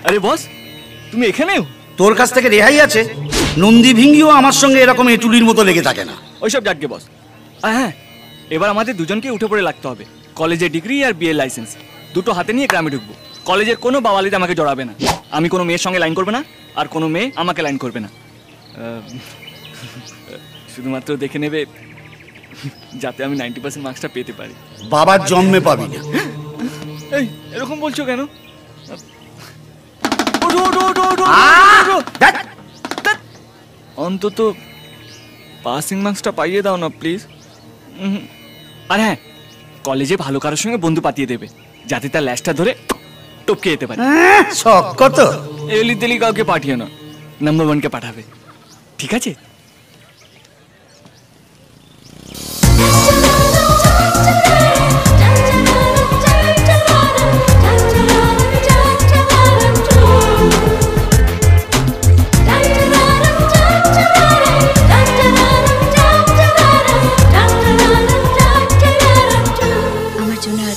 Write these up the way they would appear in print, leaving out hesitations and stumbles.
আরে বস, তুমি এখানেও? তোর কাছ থেকে রেহাই আছে? নন্দী ভিঙ্গিও আমার সঙ্গে এরকম এটুলির মতো লেগে থাকে না। ওইসব যাকগে বস। হ্যাঁ, এবার আমাদের দুজনকে উঠে পড়ে লাগতে হবে। কলেজের ডিগ্রি আর বিএ লাইসেন্স দুটো হাতে নিয়ে গ্রামে ঢুকবো। কলেজের কোনো বাওয়ালিতে আমাকে জড়াবে না। আমি কোনো মেয়ের সঙ্গে লাইন করবে না, আর কোনো মেয়ে আমাকে লাইন করবে না। শুধুমাত্র দেখে নেবে যাতে আমি 90% মার্কসটা পেতে পারি। বাবার জন্মে পাবি না। এই এরকম বলছো কেন? অন্তত পাসিং মার্কসটা পাইয়ে দাও না প্লিজ। আর হ্যাঁ, কলেজে ভালো কারোর সঙ্গে বন্ধু পাতিয়ে দেবে যাতে তার ল্যাসটা ধরে টপকে যেতে পারে। শখ কত? এলি তেলি কাউকে পাঠিয়ে না, নাম্বার 1 কে পাঠাবে, ঠিক আছে?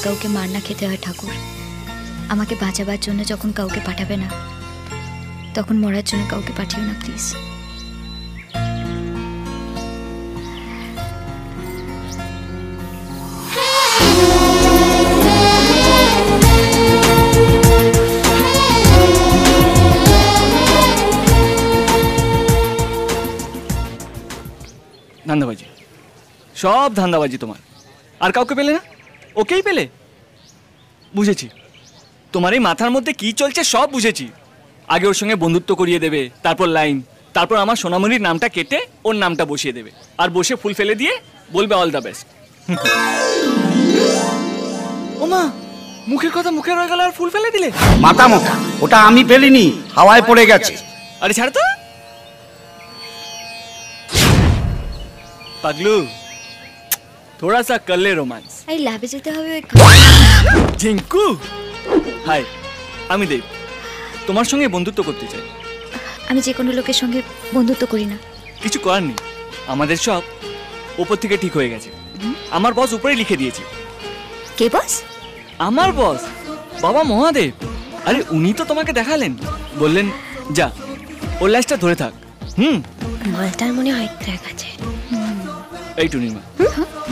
কাউকে মার না খেতে হয় ঠাকুর। আমাকে বাঁচাবার জন্য যখন কাউকে পাঠাবে না, তখন মরার জন্য কাউকে পাঠিও না প্লিজ। ধান্দাবাজি, সব ধান্দাবাজি তোমার। আর কাউকে পেলে না, ওকেই পেলে। বুঝেছি তোমার এই মাথার মধ্যে কি চলছে, সব বুঝেছি। আগে ওর সঙ্গে বন্ধুত্ব করিয়ে দেবে, তারপর লাইন, তারপর আমার সোনামণির নামটা কেটে ওর নামটা বসিয়ে দেবে, আর বসে ফুল ফেলে দিয়ে বলবে অল দ্য বেস্ট। ওমা, মুখের কথা মুখে রয়ে গেল আর ফুল ফেলে দিলে? মাথা মোটা, ওটা আমি ফেলিনি, হাওয়ায় পড়ে গেছে। আরে ছাড় তো পাগলু, थोड़ा सा कर ले रोमांस। এই ল্যাবে যেতে হবে। ঝিঙ্কু, হাই, আমি দেব। তোমার সঙ্গে বন্ধুত্ব করতে চাই। আমি যে কোনো লোকের সঙ্গে বন্ধুত্ব করি না। কিছু করার নেই, আমাদের সব উপর থেকে ঠিক হয়ে গেছে। আমার বস উপরে লিখে দিয়েছে। কে বস? আমার বস, বাবা মহাদেব। আরে উনি তো তোমাকে দেখালেন, বললেন যা ওর লাইসটা ধরে থাক। মালটার মনে হয় ক্র্যাক আছে। এই টুনিমা,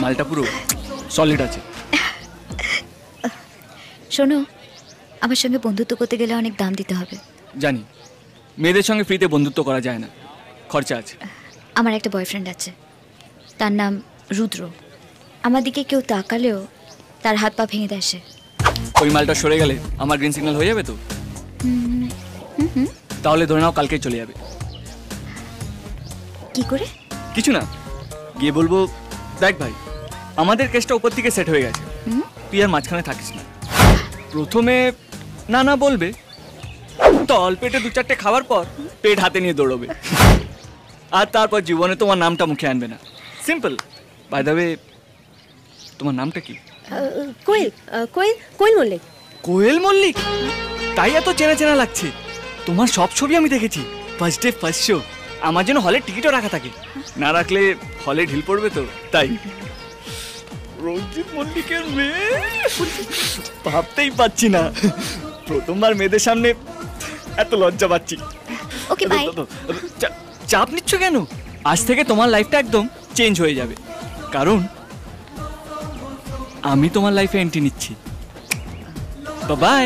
মালটা পুরো সলিড আছে। শোনো, আমার সঙ্গে বন্ধুত্ব করতে গেলে অনেক দাম দিতে হবে। জানি, মেয়েদের সঙ্গে ফ্রিতে বন্ধুত্ব করা যায় না, খরচা আছে। আমার একটা বয়ফ্রেন্ড আছে, তার নাম রুদ্র। আমার দিকে কেউ তাকালেও তার হাত পা ভেঙে দেয় সে। ওই মালটা সরে গেলে আমার গ্রিন সিগন্যাল হয়ে যাবে তো? তাহলে ধরে নাও কালকেই চলে যাবে। কি করে? কিছু না, গিয়ে বলবো দেখ ভাই, আমাদের কেসটা উপর থেকে সেট হয়ে গেছে, তুই আর মাঝখানে থাকিস না। প্রথমে না না বলবে, তল পেটে 2-4টে খাওয়ার পর পেট হাতে নিয়ে দৌড়বে, আর তারপর জীবনে তোমার নামটা মুখে আনবে না। সিম্পল। বাই দ্য ওয়ে, তোমার নামটা কি? কোয়েল। কোয়েল কোয়েল মল্লিক। কোয়েল মল্লিক? তাই এত চেনা চেনা লাগছে। তোমার সব ছবি আমি দেখেছি, ফার্স্ট ডে ফার্স্ট শো। আমার জন্য হলের টিকিটও রাখা থাকে, না রাখলে হলে ঢিল পড়বে তো, তাই। রঞ্জিত মল্লিকের মেয়ে, ভাবতেই পাচ্ছি না, প্রথমবার মেয়েদের সামনে এত লজ্জা পাচ্ছি। Okay bye. চাপ নিচ্ছ কেন? আজ থেকে তোমার লাইফটা একদম চেঞ্জ হয়ে যাবে, কারণ আমি তোমার লাইফে এন্ট্রি নিচ্ছি। বাই।